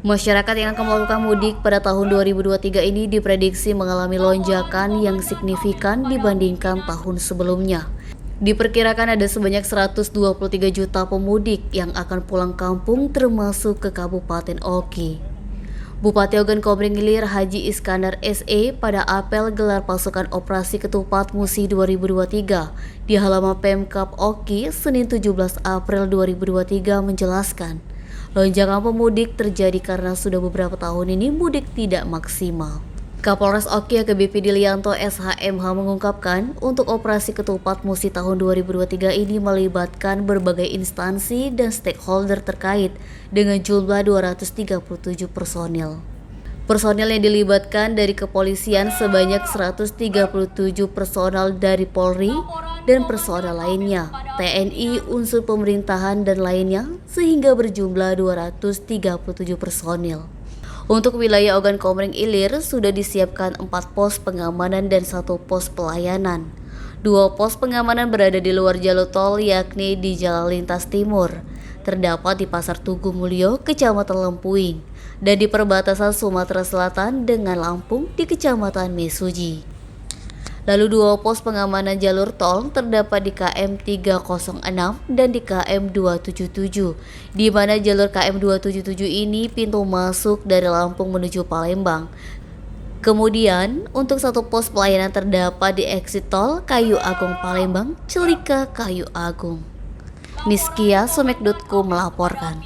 Masyarakat yang akan melakukan mudik pada tahun 2023 ini diprediksi mengalami lonjakan yang signifikan dibandingkan tahun sebelumnya. Diperkirakan ada sebanyak 123 juta pemudik yang akan pulang kampung termasuk ke Kabupaten Oki. Bupati Ogan Komering Ilir Haji Iskandar SE pada apel gelar pasukan operasi ketupat Musi 2023 di halaman Pemkab Oki Senin 17 April 2023 menjelaskan, lonjakan pemudik terjadi karena sudah beberapa tahun ini mudik tidak maksimal. Kapolres Oki AKBP Dilianto SHMH mengungkapkan untuk operasi ketupat Musi tahun 2023 ini melibatkan berbagai instansi dan stakeholder terkait dengan jumlah 237 personil. Personil yang dilibatkan dari kepolisian sebanyak 137 personel dari Polri dan personel lainnya, TNI, unsur pemerintahan dan lainnya sehingga berjumlah 237 personil. Untuk wilayah Ogan Komering Ilir sudah disiapkan 4 pos pengamanan dan 1 pos pelayanan. 2 pos pengamanan berada di luar jalur tol yakni di Jalan Lintas Timur, terdapat di Pasar Tugu Mulyo, Kecamatan Lempuing, dan di perbatasan Sumatera Selatan dengan Lampung di Kecamatan Mesuji. Lalu 2 pos pengamanan jalur tol terdapat di KM 306 dan di KM 277, di mana jalur KM 277 ini pintu masuk dari Lampung menuju Palembang. Kemudian, untuk 1 pos pelayanan terdapat di exit tol Kayu Agung Palembang, Celika Kayu Agung. Niskia Sumek.com melaporkan.